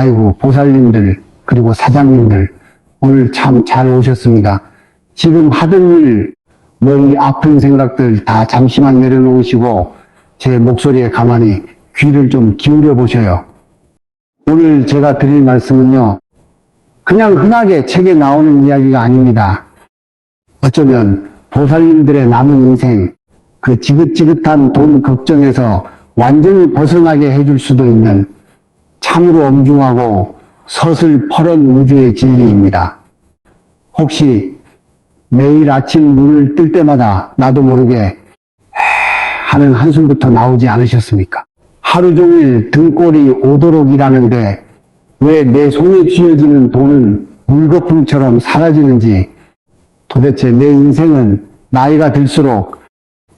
아이고, 보살님들, 그리고 사장님들, 오늘 참 잘 오셨습니다. 지금 하던 일, 머리 아픈 생각들 다 잠시만 내려놓으시고, 제 목소리에 가만히 귀를 좀 기울여 보셔요. 오늘 제가 드릴 말씀은요, 그냥 흔하게 책에 나오는 이야기가 아닙니다. 어쩌면 보살님들의 남은 인생, 그 지긋지긋한 돈 걱정에서 완전히 벗어나게 해줄 수도 있는 참으로 엄중하고 서슬퍼런 우주의 진리입니다. 혹시 매일 아침 눈을 뜰 때마다 나도 모르게 하는 한숨부터 나오지 않으셨습니까? 하루 종일 등골이 오도록 일하는데 왜 내 손에 쥐어지는 돈은 물거품처럼 사라지는지, 도대체 내 인생은 나이가 들수록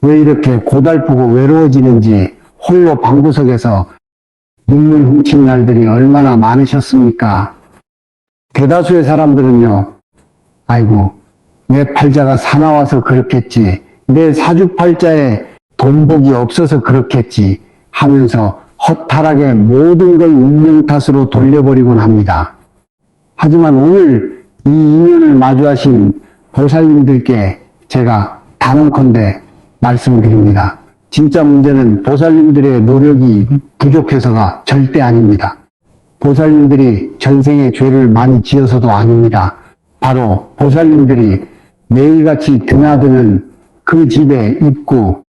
왜 이렇게 고달프고 외로워지는지 홀로 방구석에서 눈물 훔친 날들이 얼마나 많으셨습니까? 대다수의 사람들은요, 아이고, 내 팔자가 사나워서 그렇겠지, 내 사주팔자에 돈복이 없어서 그렇겠지 하면서 허탈하게 모든 걸 운명 탓으로 돌려버리곤 합니다. 하지만 오늘 이 인연을 마주하신 보살님들께 제가 단언컨대 말씀드립니다. 진짜 문제는 보살님들의 노력이 부족해서가 절대 아닙니다. 보살님들이 전생에 죄를 많이 지어서도 아닙니다. 바로 보살님들이 매일같이 드나드는 그 집의 입구,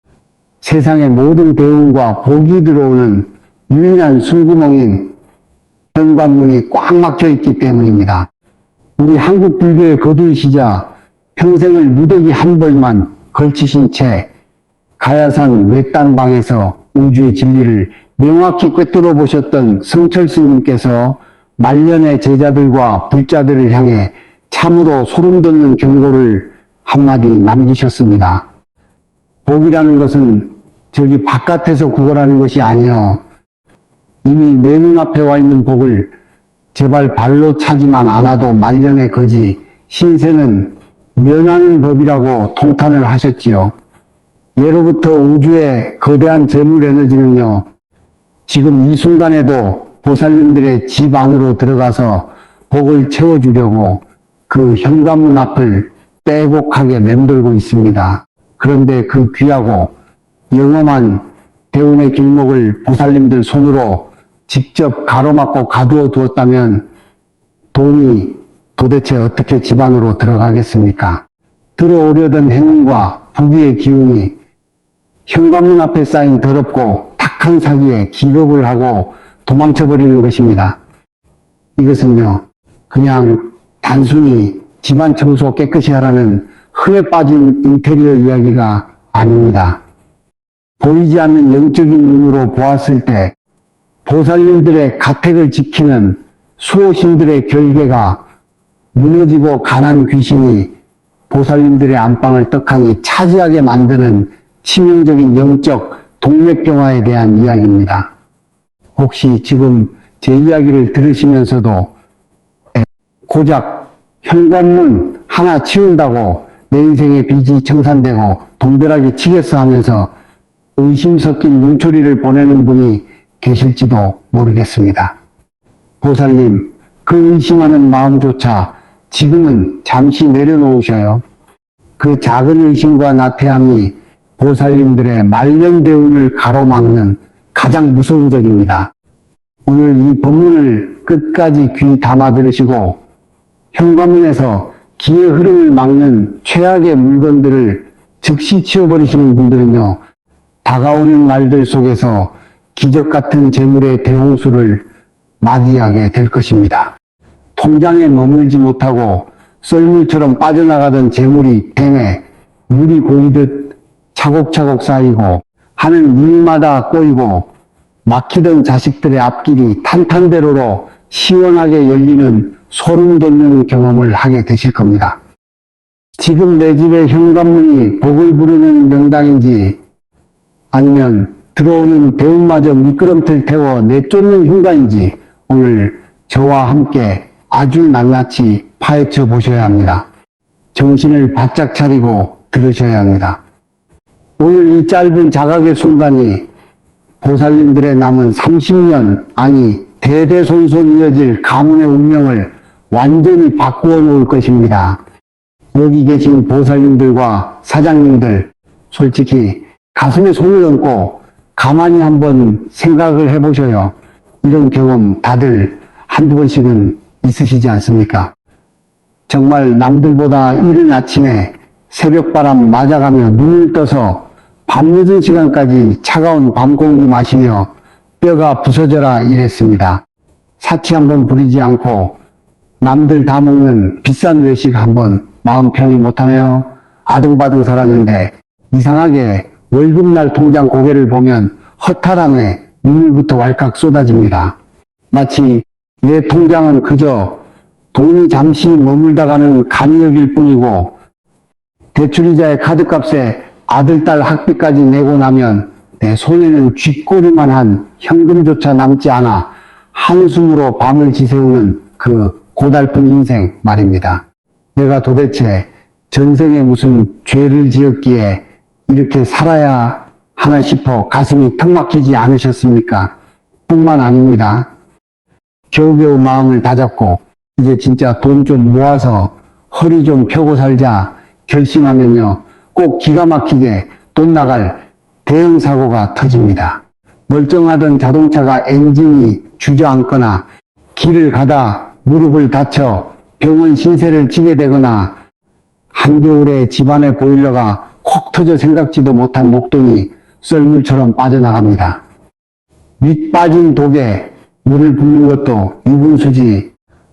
세상의 모든 대운과 복이 들어오는 유일한 숨구멍인 현관문이 꽉 막혀 있기 때문입니다. 우리 한국 불교의 거두이시자 평생을 무더기 한 벌만 걸치신 채 가야산 외딴방에서 우주의 진리를 명확히 꿰뚫어 보셨던 성철 스님께서 말년의 제자들과 불자들을 향해 참으로 소름 돋는 경고를 한마디 남기셨습니다. 복이라는 것은 저기 바깥에서 구걸하는 것이 아니요, 이미 내 눈앞에 와 있는 복을 제발 발로 차지만 않아도 말년의 거지 신세는 면하는 법이라고 통탄을 하셨지요. 예로부터 우주의 거대한 재물 에너지는요, 지금 이 순간에도 보살님들의 집 안으로 들어가서 복을 채워주려고 그 현관문 앞을 빼곡하게 맴돌고 있습니다. 그런데 그 귀하고 영험한 대운의 길목을 보살님들 손으로 직접 가로막고 가두어 두었다면 돈이 도대체 어떻게 집 안으로 들어가겠습니까? 들어오려던 행운과 부귀의 기운이 현관문 앞에 쌓인 더럽고 탁한 사기에 기겁을 하고 도망쳐버리는 것입니다. 이것은요, 그냥 단순히 집안 청소 깨끗이 하라는 흠에 빠진 인테리어 이야기가 아닙니다. 보이지 않는 영적인 눈으로 보았을 때 보살님들의 가택을 지키는 수호신들의 결계가 무너지고 가난 귀신이 보살님들의 안방을 떡하니 차지하게 만드는 치명적인 영적 동맥경화에 대한 이야기입니다. 혹시 지금 제 이야기를 들으시면서도 고작 현관문 하나 치운다고 내 인생의 빚이 청산되고 돈벼락이 치겠어 하면서 의심 섞인 눈초리를 보내는 분이 계실지도 모르겠습니다. 보살님, 그 의심하는 마음조차 지금은 잠시 내려놓으셔요. 그 작은 의심과 나태함이 보살님들의 말년대운을 가로막는 가장 무서운 적입니다. 오늘 이 법문을 끝까지 귀 담아 들으시고 현관문에서 기의 흐름을 막는 최악의 물건들을 즉시 치워버리시는 분들은요, 다가오는 날들 속에서 기적 같은 재물의 대홍수를 맞이하게 될 것입니다. 통장에 머물지 못하고 썰물처럼 빠져나가던 재물이 댐에 물이 고이듯 차곡차곡 쌓이고 하는 일마다 꼬이고 막히던 자식들의 앞길이 탄탄대로로 시원하게 열리는 소름 돋는 경험을 하게 되실 겁니다. 지금 내 집의 현관문이 복을 부르는 명당인지 아니면 들어오는 대운마저 미끄럼틀 태워 내쫓는 흉가인지 오늘 저와 함께 아주 낱낱이 파헤쳐 보셔야 합니다. 정신을 바짝 차리고 들으셔야 합니다. 오늘 이 짧은 자각의 순간이 보살님들의 남은 30년, 아니 대대손손 이어질 가문의 운명을 완전히 바꾸어 놓을 것입니다. 여기 계신 보살님들과 사장님들, 솔직히 가슴에 손을 얹고 가만히 한번 생각을 해보셔요. 이런 경험 다들 한두 번씩은 있으시지 않습니까? 정말 남들보다 이른 아침에 새벽바람 맞아가며 눈을 떠서 밤늦은 시간까지 차가운 밤공기 마시며 뼈가 부서져라 이랬습니다. 사치 한번 부리지 않고 남들 다 먹는 비싼 외식 한번 마음 편히 못하며 아등바등 살았는데 이상하게 월급날 통장 고개를 보면 허탈함에 눈물부터 왈칵 쏟아집니다. 마치 내 통장은 그저 돈이 잠시 머물다 가는 간이역일 뿐이고 대출이자의 카드값에 아들, 딸 학비까지 내고 나면 내 손에는 쥐꼬리만 한 현금조차 남지 않아 한숨으로 밤을 지새우는 그 고달픈 인생 말입니다. 내가 도대체 전생에 무슨 죄를 지었기에 이렇게 살아야 하나 싶어 가슴이 턱 막히지 않으셨습니까? 뿐만 아닙니다. 겨우겨우 마음을 다잡고 이제 진짜 돈 좀 모아서 허리 좀 펴고 살자 결심하면요. 꼭 기가 막히게 돈 나갈 대형 사고가 터집니다. 멀쩡하던 자동차가 엔진이 주저앉거나 길을 가다 무릎을 다쳐 병원 신세를 지게 되거나 한겨울에 집안의 보일러가 콕 터져 생각지도 못한 목돈이 썰물처럼 빠져나갑니다. 밑 빠진 독에 물을 붓는 것도 유분수지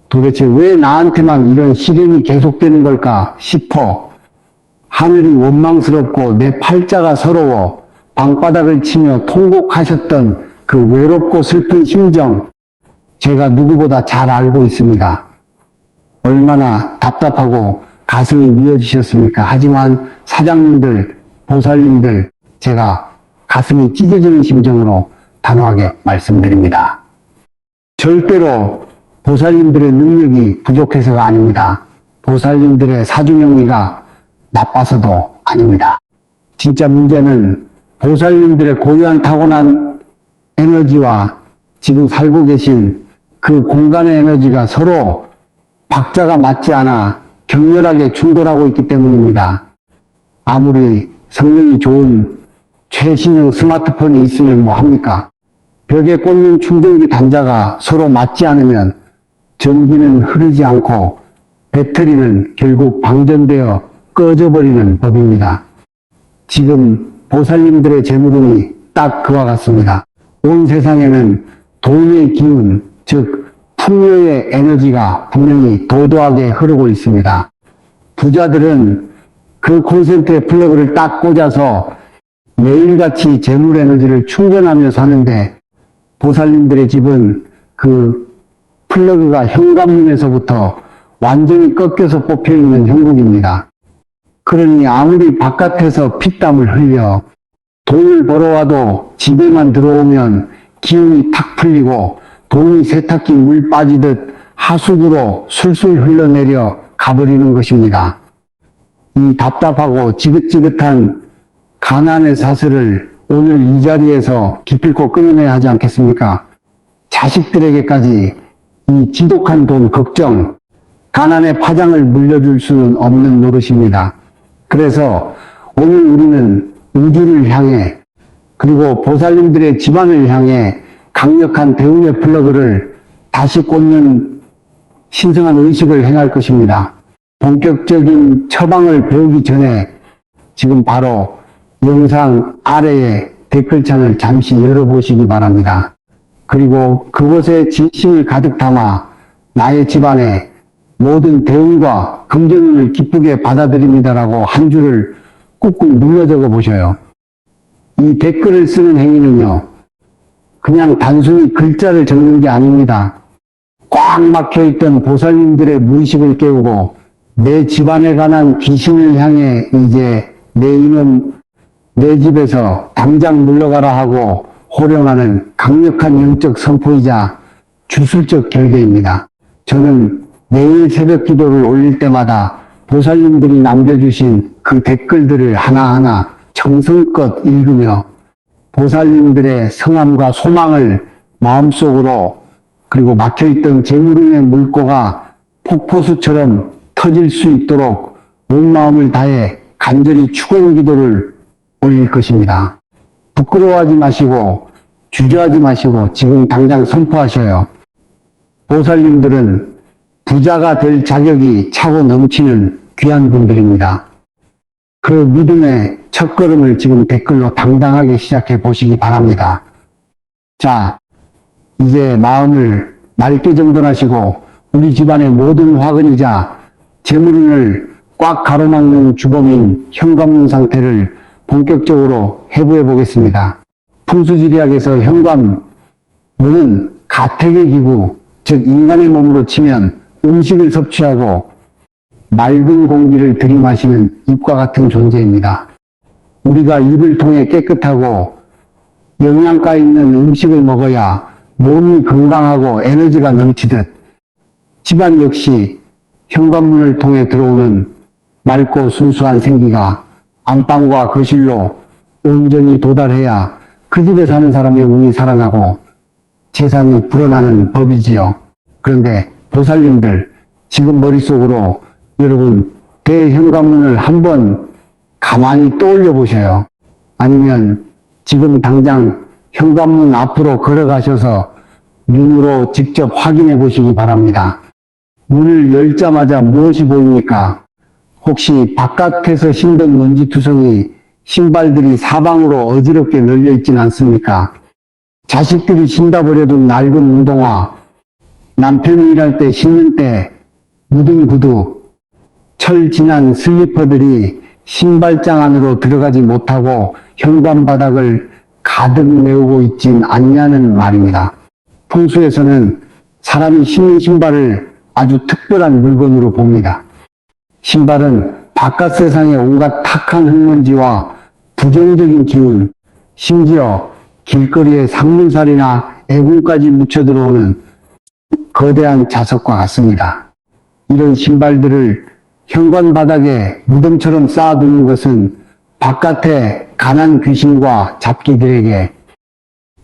도대체 왜 나한테만 이런 시련이 계속되는 걸까 싶어 하늘이 원망스럽고 내 팔자가 서러워 방바닥을 치며 통곡하셨던 그 외롭고 슬픈 심정 제가 누구보다 잘 알고 있습니다. 얼마나 답답하고 가슴이 미어지셨습니까? 하지만 사장님들, 보살님들 제가 가슴이 찢어지는 심정으로 단호하게 말씀드립니다. 절대로 보살님들의 능력이 부족해서가 아닙니다. 보살님들의 사주명리가 나빠서도 아닙니다. 진짜 문제는 보살님들의 고유한 타고난 에너지와 지금 살고 계신 그 공간의 에너지가 서로 박자가 맞지 않아 격렬하게 충돌하고 있기 때문입니다. 아무리 성능이 좋은 최신형 스마트폰이 있으면 뭐합니까? 벽에 꽂는 충전기 단자가 서로 맞지 않으면 전기는 흐르지 않고 배터리는 결국 방전되어 꺼져버리는 법입니다. 지금 보살님들의 재물운이 딱 그와 같습니다. 온 세상에는 돈의 기운, 즉 풍요의 에너지가 분명히 도도하게 흐르고 있습니다. 부자들은 그 콘센트에 플러그를 딱 꽂아서 매일같이 재물 에너지를 충전하며 사는데 보살님들의 집은 그 플러그가 현관문에서부터 완전히 꺾여서 뽑혀있는 형국입니다. 그러니 아무리 바깥에서 피땀을 흘려 돈을 벌어와도 집에만 들어오면 기운이 탁 풀리고 돈이 세탁기 물 빠지듯 하수구로 술술 흘러내려 가버리는 것입니다. 이 답답하고 지긋지긋한 가난의 사슬을 오늘 이 자리에서 기필코 끊어내야 하지 않겠습니까? 자식들에게까지 이 지독한 돈 걱정, 가난의 파장을 물려줄 수는 없는 노릇입니다. 그래서 오늘 우리는 우주를 향해 그리고 보살님들의 집안을 향해 강력한 대운의 플러그를 다시 꽂는 신성한 의식을 행할 것입니다. 본격적인 처방을 배우기 전에 지금 바로 영상 아래에 댓글창을 잠시 열어보시기 바랍니다. 그리고 그곳에 진심을 가득 담아 나의 집안에 모든 대운과 긍정을 기쁘게 받아들입니다라고 한 줄을 꾹꾹 눌러 적어 보셔요. 이 댓글을 쓰는 행위는요, 그냥 단순히 글자를 적는 게 아닙니다. 꽉 막혀있던 보살님들의 무의식을 깨우고 내 집안에 관한 귀신을 향해 이제 내 이놈 내 집에서 당장 물러가라 하고 호령하는 강력한 영적 선포이자 주술적 결계입니다. 저는 매일 새벽 기도를 올릴 때마다 보살님들이 남겨주신 그 댓글들을 하나하나 정성껏 읽으며 보살님들의 성함과 소망을 마음속으로 그리고 막혀있던 재물운의 물꼬가 폭포수처럼 터질 수 있도록 온 마음을 다해 간절히 축원 기도를 올릴 것입니다. 부끄러워하지 마시고 주저하지 마시고 지금 당장 선포하셔요. 보살님들은 부자가 될 자격이 차고 넘치는 귀한 분들입니다. 그 믿음의 첫걸음을 지금 댓글로 당당하게 시작해 보시기 바랍니다. 자, 이제 마음을 맑게 정돈하시고 우리 집안의 모든 화근이자 재물운을 꽉 가로막는 주범인 현관문 상태를 본격적으로 해부해 보겠습니다. 풍수지리학에서 현관문은 가택의 기구, 즉 인간의 몸으로 치면 음식을 섭취하고 맑은 공기를 들이마시는 입과 같은 존재입니다. 우리가 입을 통해 깨끗하고 영양가 있는 음식을 먹어야 몸이 건강하고 에너지가 넘치듯 집안 역시 현관문을 통해 들어오는 맑고 순수한 생기가 안방과 거실로 온전히 도달해야 그 집에 사는 사람의 운이 살아나고 재산이 불어나는 법이지요. 그런데 보살님들, 지금 머릿속으로 여러분 대현관문을 한번 가만히 떠올려 보셔요. 아니면 지금 당장 현관문 앞으로 걸어가셔서 눈으로 직접 확인해 보시기 바랍니다. 문을 열자마자 무엇이 보입니까? 혹시 바깥에서 신던 먼지투성이 신발들이 사방으로 어지럽게 널려 있진 않습니까? 자식들이 신다 버려둔 낡은 운동화, 남편이 일할 때 신는 때 묻은 구두, 철 지난 슬리퍼들이 신발장 안으로 들어가지 못하고 현관 바닥을 가득 메우고 있진 않냐는 말입니다. 풍수에서는 사람이 신는 신발을 아주 특별한 물건으로 봅니다. 신발은 바깥 세상의 온갖 탁한 흙먼지와 부정적인 기운, 심지어 길거리에 상문살이나 애군까지 묻혀 들어오는 거대한 자석과 같습니다. 이런 신발들을 현관 바닥에 무덤처럼 쌓아두는 것은 바깥에 가난 귀신과 잡기들에게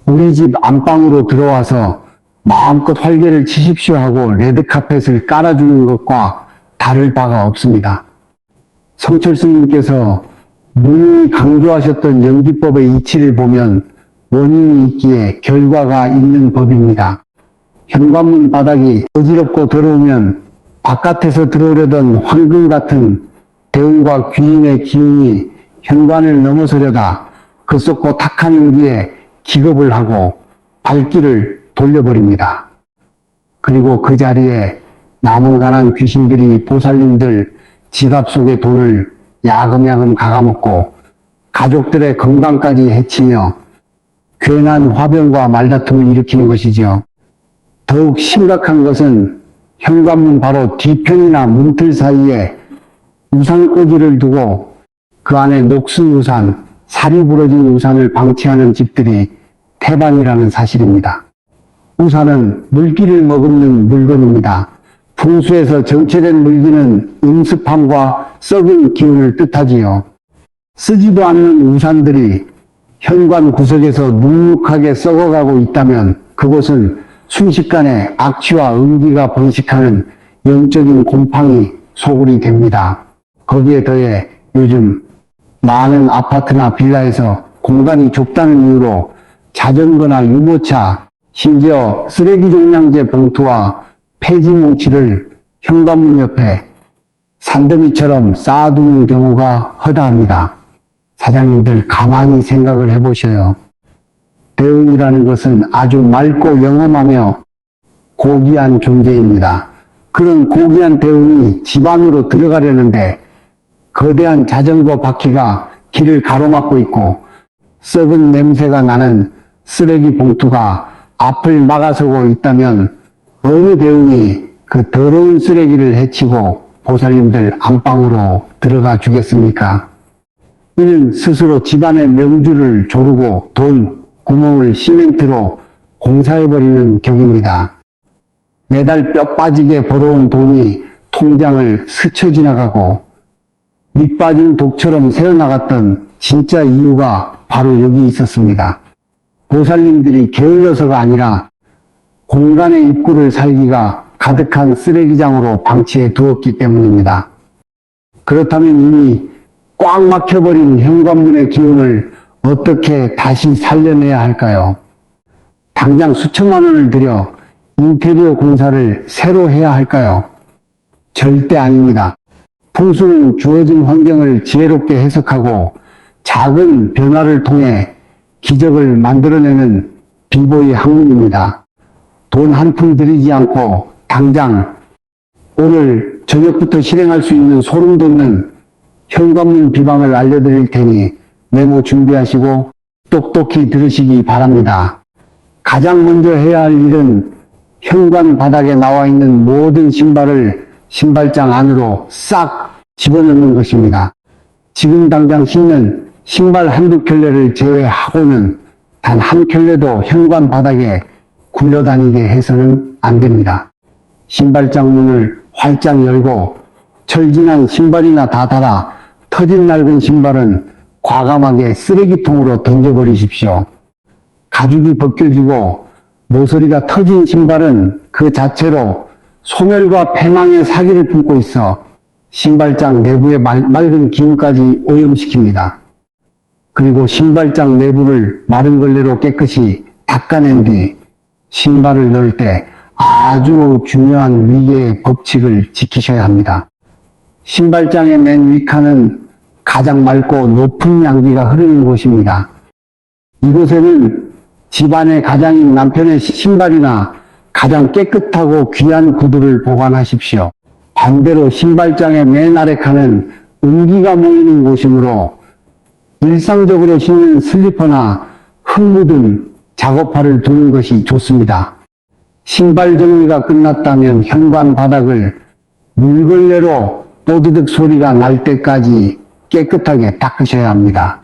우리 집 안방으로 들어와서 마음껏 활개를 치십시오 하고 레드카펫을 깔아주는 것과 다를 바가 없습니다. 성철 스님께서 누님이 강조하셨던 연기법의 이치를 보면 원인이 있기에 결과가 있는 법입니다. 현관문 바닥이 어지럽고 더러우면 바깥에서 들어오려던 황금 같은 대운과 귀인의 기운이 현관을 넘어서려다 그 썩고 탁한 연기에 기겁을 하고 발길을 돌려버립니다. 그리고 그 자리에 남은 가난 귀신들이 보살님들 지갑 속의 돈을 야금야금 갉아먹고 가족들의 건강까지 해치며 괜한 화병과 말다툼을 일으키는 것이죠. 더욱 심각한 것은 현관문 바로 뒤편이나 문틀 사이에 우산꽂이를 두고 그 안에 녹슨 우산, 살이 부러진 우산을 방치하는 집들이 태반이라는 사실입니다. 우산은 물기를 머금는 물건입니다. 풍수에서 정체된 물기는 음습함과 썩은 기운을 뜻하지요. 쓰지도 않는 우산들이 현관 구석에서 눅눅하게 썩어가고 있다면 그곳은 순식간에 악취와 음기가 번식하는 영적인 곰팡이 소굴이 됩니다. 거기에 더해 요즘 많은 아파트나 빌라에서 공간이 좁다는 이유로 자전거나 유모차, 심지어 쓰레기 종량제 봉투와 폐지 뭉치를 현관문 옆에 산더미처럼 쌓아두는 경우가 허다합니다. 사장님들 가만히 생각을 해보셔요. 대운이라는 것은 아주 맑고 영험하며 고귀한 존재입니다. 그런 고귀한 대운이 집 안으로 들어가려는데 거대한 자전거 바퀴가 길을 가로막고 있고 썩은 냄새가 나는 쓰레기 봉투가 앞을 막아서고 있다면 어느 대운이 그 더러운 쓰레기를 해치고 보살님들 안방으로 들어가 주겠습니까? 이는 스스로 집안의 명주를 조르고 돈 구멍을 시멘트로 공사해버리는 격입니다. 매달 뼈 빠지게 벌어온 돈이 통장을 스쳐 지나가고 밑 빠진 독처럼 새어나갔던 진짜 이유가 바로 여기 있었습니다. 보살님들이 게을러서가 아니라 공간의 입구를 살기가 가득한 쓰레기장으로 방치해 두었기 때문입니다. 그렇다면 이미 꽉 막혀버린 현관문의 기운을 어떻게 다시 살려내야 할까요? 당장 수천만 원을 들여 인테리어 공사를 새로 해야 할까요? 절대 아닙니다. 풍수는 주어진 환경을 지혜롭게 해석하고 작은 변화를 통해 기적을 만들어내는 비보이 학문입니다. 돈 한 푼 들이지 않고 당장 오늘 저녁부터 실행할 수 있는 소름 돋는 현관문 비방을 알려드릴 테니 메모 준비하시고 똑똑히 들으시기 바랍니다. 가장 먼저 해야 할 일은 현관 바닥에 나와 있는 모든 신발을 신발장 안으로 싹 집어넣는 것입니다. 지금 당장 신는 신발 한두 켤레를 제외하고는 단 한 켤레도 현관 바닥에 굴러다니게 해서는 안 됩니다. 신발장 문을 활짝 열고 철진한 신발이나 다 달아 터진 낡은 신발은 과감하게 쓰레기통으로 던져버리십시오. 가죽이 벗겨지고 모서리가 터진 신발은 그 자체로 소멸과 폐망의 사기를 품고 있어 신발장 내부의 맑은 기운까지 오염시킵니다. 그리고 신발장 내부를 마른 걸레로 깨끗이 닦아낸 뒤 신발을 넣을 때 아주 중요한 위계의 법칙을 지키셔야 합니다. 신발장의 맨 윗칸은 가장 맑고 높은 양기가 흐르는 곳입니다. 이곳에는 집안의 가장인 남편의 신발이나 가장 깨끗하고 귀한 구두를 보관하십시오. 반대로 신발장의 맨 아래 칸은 음기가 모이는 곳이므로 일상적으로 신는 슬리퍼나 흙 묻은 작업화를 두는 것이 좋습니다. 신발 정리가 끝났다면 현관 바닥을 물걸레로 뽀드득 소리가 날 때까지 깨끗하게 닦으셔야 합니다.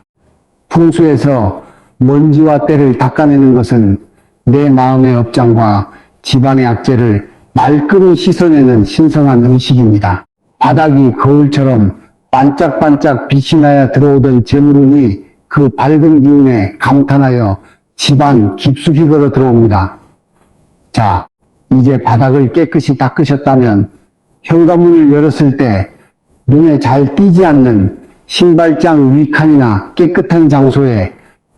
풍수에서 먼지와 때를 닦아내는 것은 내 마음의 업장과 집안의 악재를 말끔히 씻어내는 신성한 의식입니다. 바닥이 거울처럼 반짝반짝 빛이 나야 들어오던 재물운이 그 밝은 기운에 감탄하여 집안 깊숙이 걸어 들어옵니다. 자, 이제 바닥을 깨끗이 닦으셨다면 현관문을 열었을 때 눈에 잘 띄지 않는 신발장 위칸이나 깨끗한 장소에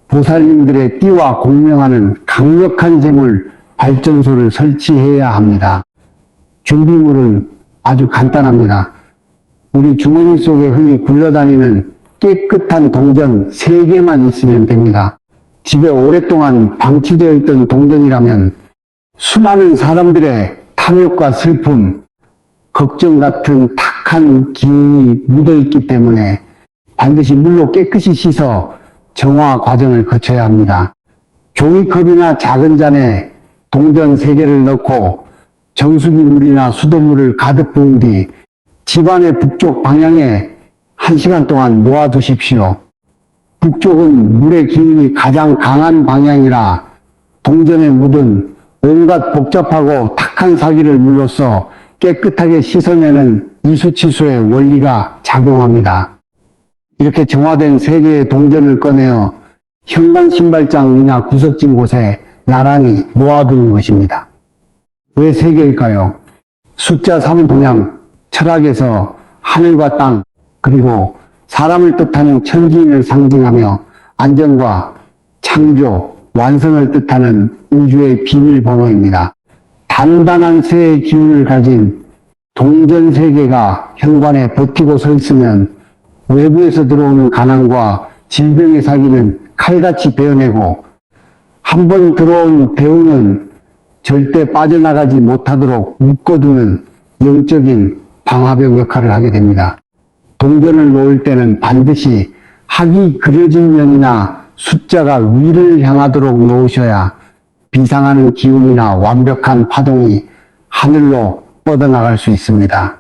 보살님들의 띠와 공명하는 강력한 재물 발전소를 설치해야 합니다. 준비물은 아주 간단합니다. 우리 주머니 속에 흔히 굴러다니는 깨끗한 동전 3개만 있으면 됩니다. 집에 오랫동안 방치되어 있던 동전이라면 수많은 사람들의 탐욕과 슬픔, 걱정 같은 탁한 기운이 묻어있기 때문에 반드시 물로 깨끗이 씻어 정화 과정을 거쳐야 합니다. 종이컵이나 작은 잔에 동전 3개를 넣고 정수기 물이나 수돗물을 가득 부은 뒤 집안의 북쪽 방향에 1시간 동안 놓아두십시오. 북쪽은 물의 기운이 가장 강한 방향이라 동전에 묻은 온갖 복잡하고 탁한 사기를 물로써 깨끗하게 씻어내는 이수치수의 원리가 작용합니다. 이렇게 정화된 3개의 동전을 꺼내어 현관 신발장 위나 구석진 곳에 나란히 놓아두는 것입니다. 왜 3개일까요? 숫자 3은 동양, 철학에서 하늘과 땅, 그리고 사람을 뜻하는 천지인을 상징하며 안정과 창조, 완성을 뜻하는 우주의 비밀번호입니다. 단단한 새의 기운을 가진 동전 3개가 현관에 버티고 서 있으면 외부에서 들어오는 가난과 질병의 사기는 칼같이 베어내고 한 번 들어온 배움은 절대 빠져나가지 못하도록 묶어두는 영적인 방화벽 역할을 하게 됩니다. 동전을 놓을 때는 반드시 학이 그려진 면이나 숫자가 위를 향하도록 놓으셔야 비상하는 기운이나 완벽한 파동이 하늘로 뻗어나갈 수 있습니다.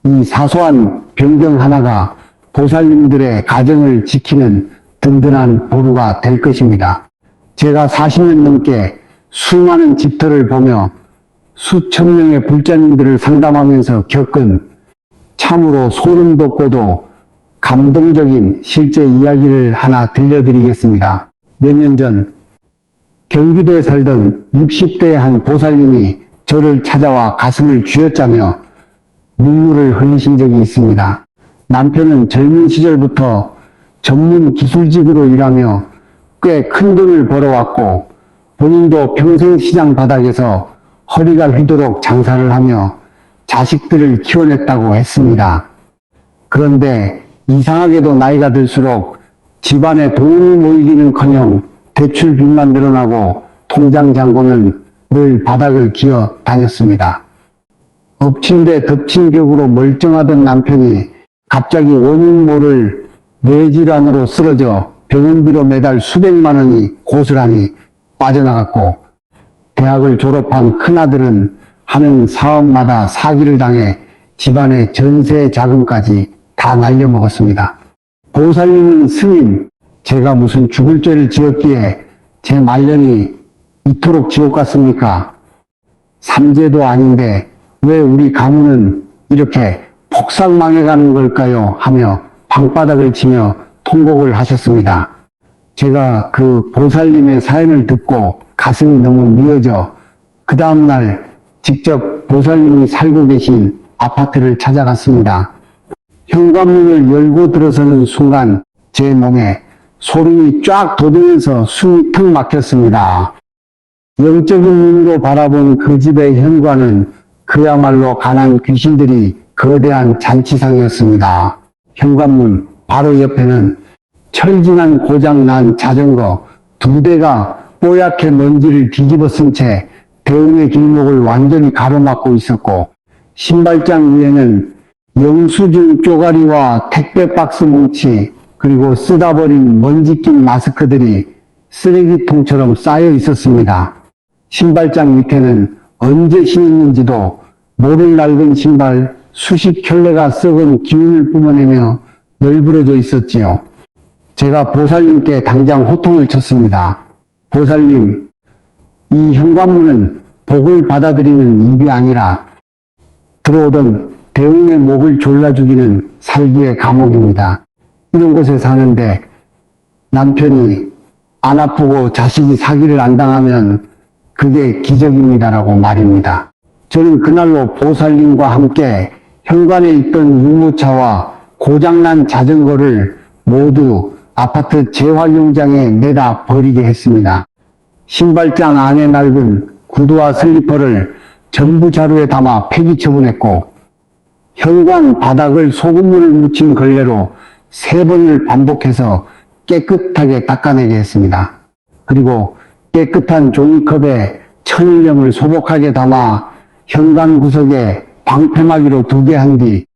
이 사소한 변경 하나가 보살님들의 가정을 지키는 든든한 보루가 될 것입니다. 제가 40년 넘게 수많은 집터를 보며 수천 명의 불자님들을 상담하면서 겪은 참으로 소름 돋고도 감동적인 실제 이야기를 하나 들려드리겠습니다. 몇 년 전 경기도에 살던 60대의 한 보살님이 저를 찾아와 가슴을 쥐어짜며 눈물을 흘리신 적이 있습니다. 남편은 젊은 시절부터 전문 기술직으로 일하며 꽤 큰 돈을 벌어왔고 본인도 평생 시장 바닥에서 허리가 휘도록 장사를 하며 자식들을 키워냈다고 했습니다. 그런데 이상하게도 나이가 들수록 집안에 돈이 모이기는커녕 대출 빚만 늘어나고 통장 잔고는 늘 바닥을 기어 다녔습니다. 엎친 데 덮친 격으로 멀쩡하던 남편이 갑자기 원인 모를 뇌질환으로 쓰러져 병원비로 매달 수백만 원이 고스란히 빠져나갔고 대학을 졸업한 큰아들은 하는 사업마다 사기를 당해 집안의 전세 자금까지 다 날려먹었습니다. 보살님은 스님, 제가 무슨 죽을 죄를 지었기에 제 말년이 이토록 지옥 같습니까? 삼재도 아닌데 왜 우리 가문은 이렇게 폭삭망해가는 걸까요? 하며 방바닥을 치며 통곡을 하셨습니다. 제가 그 보살님의 사연을 듣고 가슴이 너무 미어져 그 다음날 직접 보살님이 살고 계신 아파트를 찾아갔습니다. 현관문을 열고 들어서는 순간 제 몸에 소름이 쫙 돋으면서 숨이 턱 막혔습니다. 영적인 눈으로 바라본 그 집의 현관은 그야말로 가난 귀신들이 거대한 잔치상이었습니다. 현관문 바로 옆에는 철진한 고장난 자전거 2대가 뽀얗게 먼지를 뒤집어 쓴 채 대웅의 길목을 완전히 가로막고 있었고 신발장 위에는 영수증 쪼가리와 택배 박스 뭉치 그리고 쓰다 버린 먼지 낀 마스크들이 쓰레기통처럼 쌓여 있었습니다. 신발장 밑에는 언제 신었는지도 모를 낡은 신발 수십 켤레가 썩은 기운을 뿜어내며 널브러져 있었지요. 제가 보살님께 당장 호통을 쳤습니다. 보살님, 이 현관문은 복을 받아들이는 입이 아니라 들어오던 대웅의 목을 졸라 죽이는 살기의 감옥입니다. 이런 곳에 사는데 남편이 안 아프고 자식이 사기를 안 당하면 그게 기적입니다라고 말입니다. 저는 그날로 보살님과 함께 현관에 있던 유모차와 고장난 자전거를 모두 아파트 재활용장에 내다 버리게 했습니다. 신발장 안에 낡은 구두와 슬리퍼를 전부 자루에 담아 폐기 처분했고 현관 바닥을 소금물을 묻힌 걸레로 3번을 반복해서 깨끗하게 닦아내게 했습니다. 그리고 깨끗한 종이컵에 천일염을 소복하게 담아 현관 구석에 방패막이로 2개 한 뒤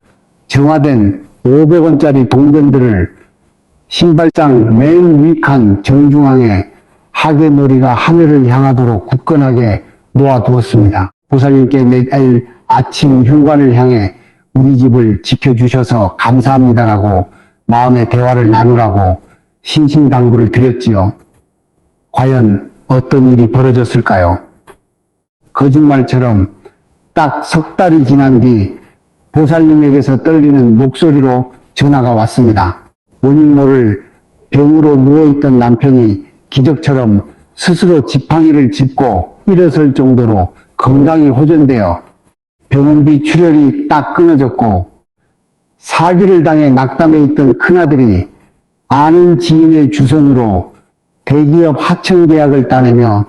정화된 500원짜리 동전들을 신발장 맨 위칸 정중앙에 하계머리가 하늘을 향하도록 굳건하게 놓아두었습니다. 보살님께 내일 아침 현관을 향해 우리 집을 지켜주셔서 감사합니다라고 마음의 대화를 나누라고 신신당부를 드렸지요. 과연 어떤 일이 벌어졌을까요? 거짓말처럼 딱 3달이 지난 뒤 보살님에게서 떨리는 목소리로 전화가 왔습니다. 원인 모를 병으로 누워있던 남편이 기적처럼 스스로 지팡이를 짚고 일어설 정도로 건강이 호전되어 병원비 출혈이 딱 끊어졌고 사기를 당해 낙담해 있던 큰아들이 아는 지인의 주선으로 대기업 하청 계약을 따내며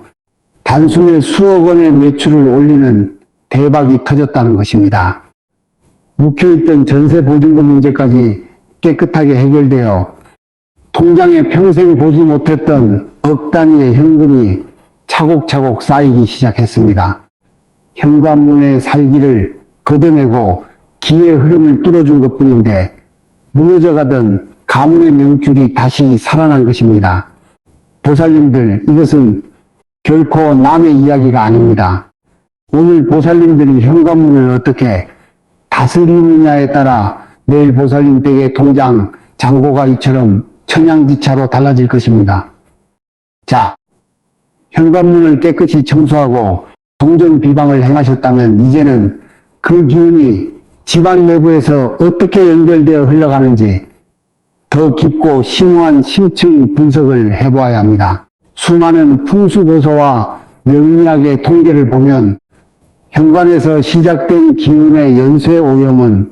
단숨에 수억 원의 매출을 올리는 대박이 터졌다는 것입니다. 묵혀있던 전세 보증금 문제까지 깨끗하게 해결되어 통장에 평생 보지 못했던 억 단위의 현금이 차곡차곡 쌓이기 시작했습니다. 현관문의 살기를 걷어내고 기의 흐름을 뚫어준 것뿐인데 무너져가던 가문의 명줄이 다시 살아난 것입니다. 보살님들, 이것은 결코 남의 이야기가 아닙니다. 오늘 보살님들이 현관문을 어떻게 다스리느냐에 따라 내일 보살님 댁의 통장 잔고가 이처럼 천양지차로 달라질 것입니다. 자, 현관문을 깨끗이 청소하고 동전 비방을 행하셨다면 이제는 그 기운이 집안 내부에서 어떻게 연결되어 흘러가는지 더 깊고 심오한 심층 분석을 해보아야 합니다. 수많은 풍수고서와 명리학의 통계를 보면 현관에서 시작된 기운의 연쇄 오염은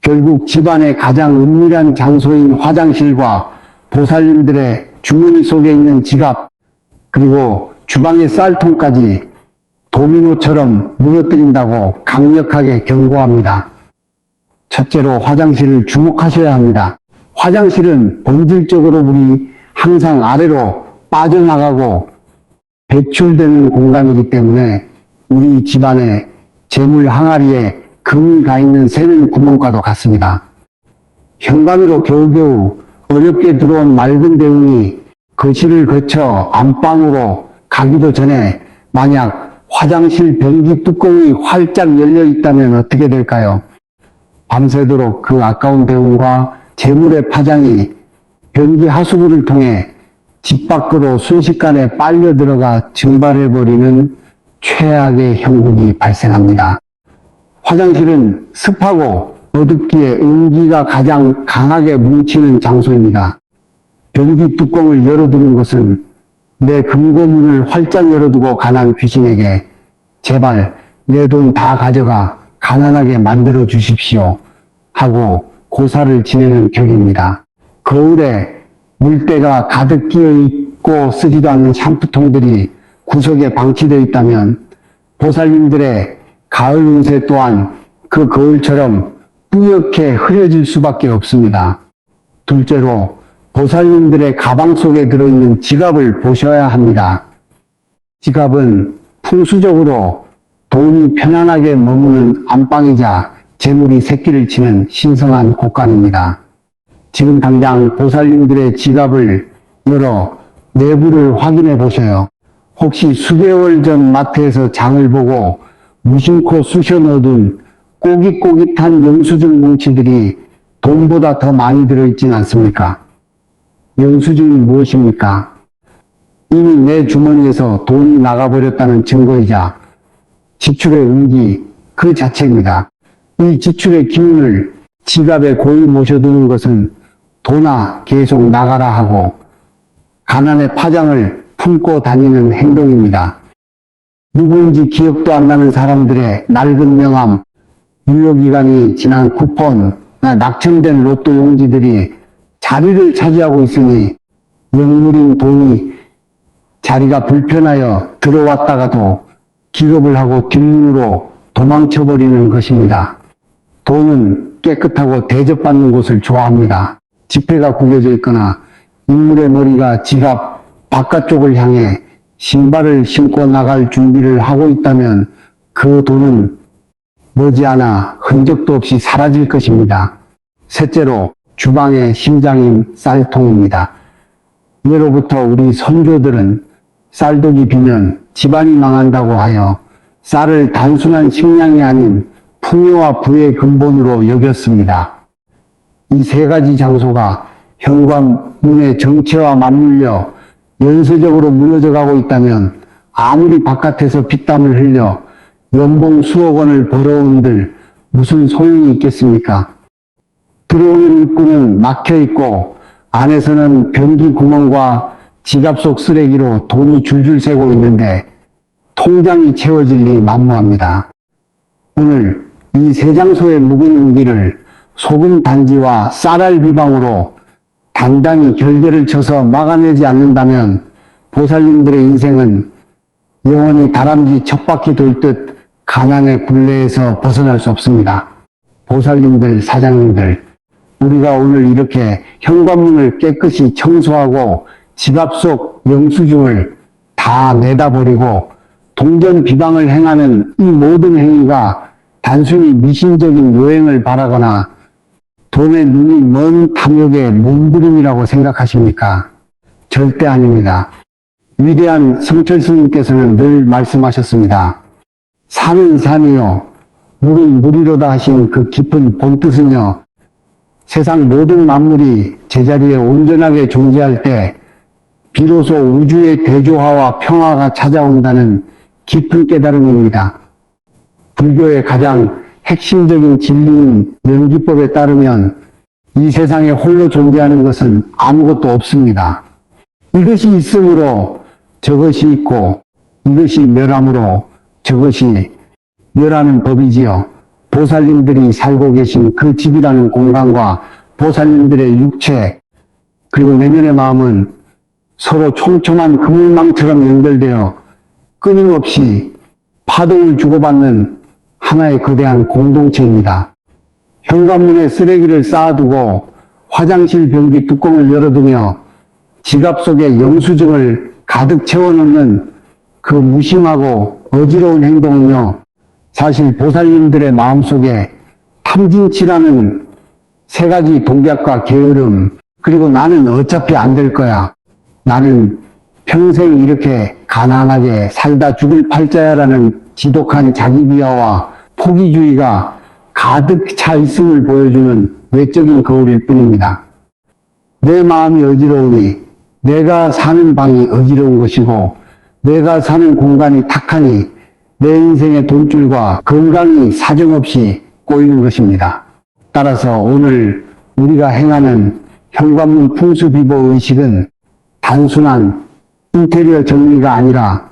결국 집안의 가장 은밀한 장소인 화장실과 보살님들의 주머니 속에 있는 지갑, 그리고 주방의 쌀통까지 도미노처럼 무너뜨린다고 강력하게 경고합니다. 첫째로 화장실을 주목하셔야 합니다. 화장실은 본질적으로 우리 항상 아래로 빠져나가고 배출되는 공간이기 때문에 우리 집안의 재물 항아리에 금이 가 있는 새는 구멍과도 같습니다. 현관으로 겨우겨우 어렵게 들어온 맑은 대운이 거실을 거쳐 안방으로 가기도 전에 만약 화장실 변기 뚜껑이 활짝 열려 있다면 어떻게 될까요? 밤새도록 그 아까운 대운과 재물의 파장이 변기 하수구를 통해 집 밖으로 순식간에 빨려 들어가 증발해버리는 최악의 형국이 발생합니다. 화장실은 습하고 어둡기에 음기가 가장 강하게 뭉치는 장소입니다. 변기 뚜껑을 열어두는 것은 내 금고문을 활짝 열어두고 가난 귀신에게 제발 내 돈 다 가져가 가난하게 만들어 주십시오 하고 고사를 지내는 격입니다. 거울에 물때가 가득 끼어 있고 쓰지도 않는 샴푸통들이 구석에 방치되어 있다면 보살님들의 가을 운세 또한 그 거울처럼 뿌옇게 흐려질 수밖에 없습니다. 둘째로 보살님들의 가방 속에 들어있는 지갑을 보셔야 합니다. 지갑은 풍수적으로 돈이 편안하게 머무는 안방이자 재물이 새끼를 치는 신성한 곳간입니다. 지금 당장 보살님들의 지갑을 열어 내부를 확인해 보셔요. 혹시 수개월 전 마트에서 장을 보고 무심코 쑤셔 넣어둔 꼬깃꼬깃한 영수증 뭉치들이 돈보다 더 많이 들어있진 않습니까? 영수증이 무엇입니까? 이미 내 주머니에서 돈이 나가버렸다는 증거이자 지출의 의기 그 자체입니다. 이 지출의 기운을 지갑에 고이 모셔두는 것은 돈아 계속 나가라 하고 가난의 파장을 품고 다니는 행동입니다. 누구인지 기억도 안 나는 사람들의 낡은 명함, 유효기간이 지난 쿠폰, 낙첨된 로또 용지들이 자리를 차지하고 있으니 영물인 돈이 자리가 불편하여 들어왔다가도 기겁을 하고 뒷문으로 도망쳐버리는 것입니다. 돈은 깨끗하고 대접받는 곳을 좋아합니다. 지폐가 구겨져 있거나 인물의 머리가 지갑 바깥쪽을 향해 신발을 신고 나갈 준비를 하고 있다면 그 돈은 머지않아 흔적도 없이 사라질 것입니다. 셋째로 주방의 심장인 쌀통입니다. 예로부터 우리 선조들은 쌀독이 비면 집안이 망한다고 하여 쌀을 단순한 식량이 아닌 풍요와 부의 근본으로 여겼습니다. 이 세 가지 장소가 현관문의 정체와 맞물려 연쇄적으로 무너져가고 있다면 아무리 바깥에서 피땀을 흘려 연봉 수억 원을 벌어온들 무슨 소용이 있겠습니까? 들어오는 입구는 막혀있고 안에서는 변기 구멍과 지갑 속 쓰레기로 돈이 줄줄 새고 있는데 통장이 채워질 리 만무합니다. 오늘 이 세 장소의 묵은 용기를 소금 단지와 쌀알 비방으로 단단히 결계를 쳐서 막아내지 않는다면 보살님들의 인생은 영원히 다람쥐 척바퀴 돌듯 가난의 굴레에서 벗어날 수 없습니다. 보살님들, 사장님들, 우리가 오늘 이렇게 현관문을 깨끗이 청소하고 지갑 속 영수증을 다 내다버리고 동전 비방을 행하는 이 모든 행위가 단순히 미신적인 요행을 바라거나 돈의 눈이 먼 탐욕의 몸부림이라고 생각하십니까? 절대 아닙니다. 위대한 성철 스님께서는 늘 말씀하셨습니다. 산은 산이요, 물은 물이로다 하신 그 깊은 본뜻은요, 세상 모든 만물이 제자리에 온전하게 존재할 때 비로소 우주의 대조화와 평화가 찾아온다는 깊은 깨달음입니다. 불교의 가장 핵심적인 진리인 명기법에 따르면 이 세상에 홀로 존재하는 것은 아무것도 없습니다. 이것이 있으므로 저것이 있고 이것이 멸하므로 저것이 멸하는 법이지요. 보살님들이 살고 계신 그 집이라는 공간과 보살님들의 육체 그리고 내면의 마음은 서로 촘촘한 그물망처럼 연결되어 끊임없이 파동을 주고받는 하나의 거대한 공동체입니다. 현관문에 쓰레기를 쌓아두고 화장실 변기 뚜껑을 열어두며 지갑 속에 영수증을 가득 채워넣는 그 무심하고 어지러운 행동은요, 사실 보살님들의 마음속에 탐진치라는 세 가지 동작과 게으름, 그리고 나는 어차피 안 될 거야. 나는 평생 이렇게 가난하게 살다 죽을 팔자야라는 지독한 자기비하와 포기주의가 가득 차 있음을 보여주는 외적인 거울일 뿐입니다. 내 마음이 어지러우니 내가 사는 방이 어지러운 것이고 내가 사는 공간이 탁하니 내 인생의 돈줄과 건강이 사정없이 꼬이는 것입니다. 따라서 오늘 우리가 행하는 현관문 풍수비보 의식은 단순한 인테리어 정리가 아니라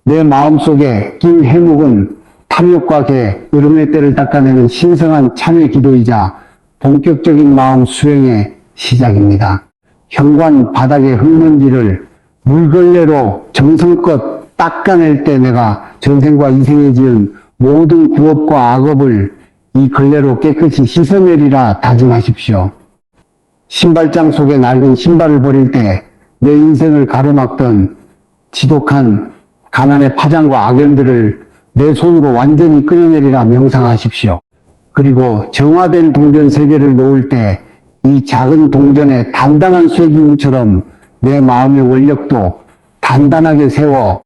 내 마음속에 낀 해묵은 탐욕과 개, 으름의 때를 닦아내는 신성한 참회 기도이자 본격적인 마음 수행의 시작입니다. 현관 바닥의 흙먼지를 물걸레로 정성껏 닦아낼 때 내가 전생과 이생에 지은 모든 구업과 악업을 이 걸레로 깨끗이 씻어내리라 다짐하십시오. 신발장 속에 낡은 신발을 버릴 때 내 인생을 가로막던 지독한 가난의 파장과 악연들을 내 손으로 완전히 끊어내리라 명상하십시오. 그리고 정화된 동전 3개를 놓을 때 이 작은 동전에 단단한 쇠기구처럼 내 마음의 원력도 단단하게 세워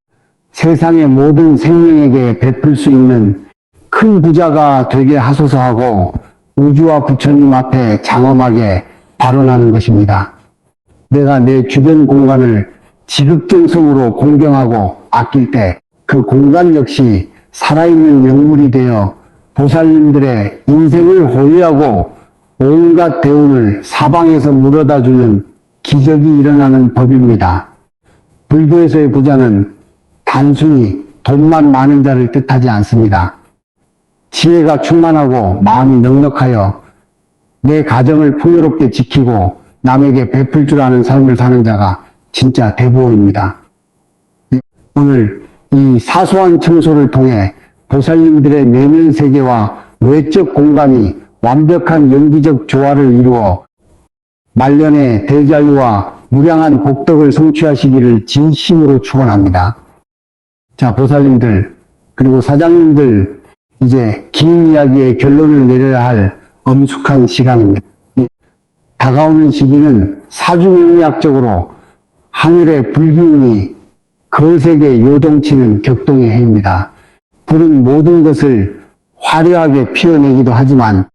세상의 모든 생명에게 베풀 수 있는 큰 부자가 되게 하소서 하고 우주와 부처님 앞에 장엄하게 발언하는 것입니다. 내가 내 주변 공간을 지극정성으로 공경하고 아낄 때 그 공간 역시 살아있는 영물이 되어 보살님들의 인생을 호위하고 온갖 대운을 사방에서 물어다주는 기적이 일어나는 법입니다. 불교에서의 부자는 단순히 돈만 많은 자를 뜻하지 않습니다. 지혜가 충만하고 마음이 넉넉하여 내 가정을 풍요롭게 지키고 남에게 베풀 줄 아는 삶을 사는 자가 진짜 대부호입니다. 오늘 이 사소한 청소를 통해 보살님들의 내면 세계와 외적 공간이 완벽한 연기적 조화를 이루어 말년의 대자유와 무량한 복덕을 성취하시기를 진심으로 축원합니다. 자, 보살님들 그리고 사장님들 이제 긴 이야기의 결론을 내려야 할 엄숙한 시간입니다. 다가오는 시기는 사주명리학적으로 하늘의 불기운이 거세게 요동치는 격동의 해입니다. 불은 모든 것을 화려하게 피워내기도 하지만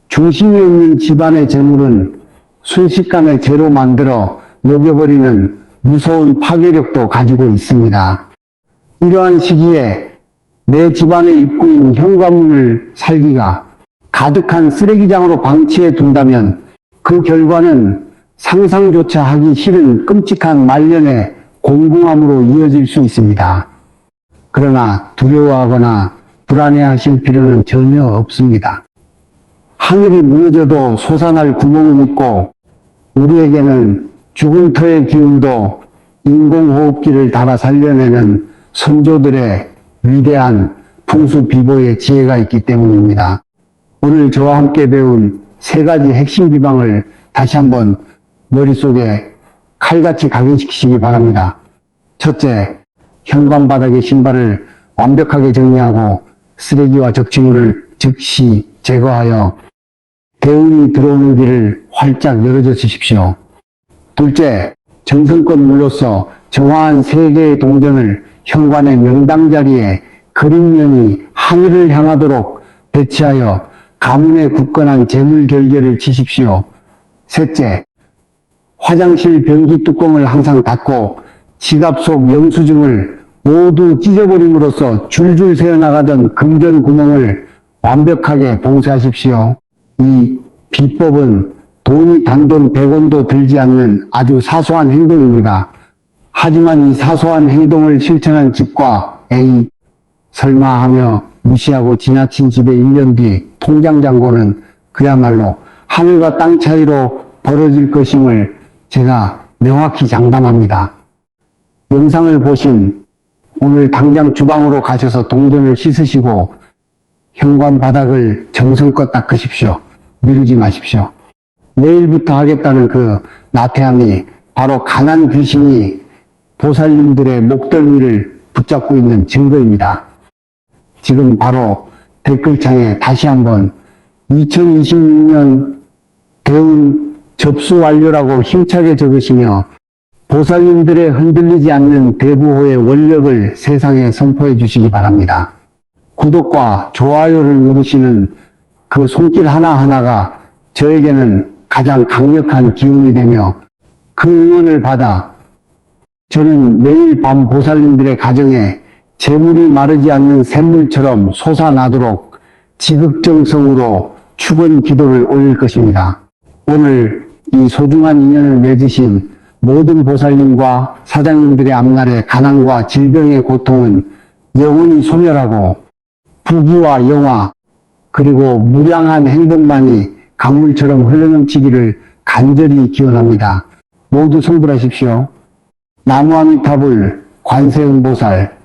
중심에 있는 집안의 재물은 순식간에 재로 만들어 녹여버리는 무서운 파괴력도 가지고 있습니다. 이러한 시기에 내 집안의 입구인 현관문을 살기가 가득한 쓰레기장으로 방치해 둔다면 그 결과는 상상조차 하기 싫은 끔찍한 말년의 공공함으로 이어질 수 있습니다. 그러나 두려워하거나 불안해하실 필요는 전혀 없습니다. 하늘이 무너져도 솟아날 구멍은 있고 우리에게는 죽은 터의 기운도 인공호흡기를 달아 살려내는 선조들의 위대한 풍수비보의 지혜가 있기 때문입니다. 오늘 저와 함께 배운 3가지 핵심 비방을 다시 한번 머릿속에 칼같이 각인시키시기 바랍니다. 첫째, 현관 바닥의 신발을 완벽하게 정리하고 쓰레기와 적치물을 즉시 제거하여 대운이 들어오는 길을 활짝 열어줘 주십시오. 둘째, 정성껏 물로써 정화한 3개의 동전을 현관의 명당 자리에 그림면이 하늘을 향하도록 배치하여 가문의 굳건한 재물 결계를 치십시오. 셋째, 화장실 변기 뚜껑을 항상 닫고 지갑 속 영수증을 모두 찢어버림으로써 줄줄 새어나가던 금전 구멍을 완벽하게 봉쇄하십시오. 이 비법은 돈이 단돈 100원도 들지 않는 아주 사소한 행동입니다. 하지만 이 사소한 행동을 실천한 집과 에이, 설마 하며 무시하고 지나친 집의 1년 뒤 통장 잔고는 그야말로 하늘과 땅 차이로 벌어질 것임을 제가 명확히 장담합니다. 영상을 보신 오늘 당장 주방으로 가셔서 동전을 씻으시고 현관 바닥을 정성껏 닦으십시오. 미루지 마십시오. 내일부터 하겠다는 그 나태함이 바로 가난 귀신이 보살님들의 목덜미를 붙잡고 있는 증거입니다. 지금 바로 댓글창에 다시 한번 2026년 대운 접수 완료라고 힘차게 적으시며 보살님들의 흔들리지 않는 대부호의 원력을 세상에 선포해 주시기 바랍니다. 구독과 좋아요를 누르시는 그 손길 하나하나가 저에게는 가장 강력한 기운이 되며 그 응원을 받아 저는 매일 밤 보살님들의 가정에 재물이 마르지 않는 샘물처럼 솟아나도록 지극정성으로 축원 기도를 올릴 것입니다. 오늘 이 소중한 인연을 맺으신 모든 보살님과 사장님들의 앞날에 가난과 질병의 고통은 영원히 소멸하고 부귀와 영화 그리고 무량한 행복만이 강물처럼 흘러넘치기를 간절히 기원합니다. 모두 성불하십시오. 나무아미타불 관세음보살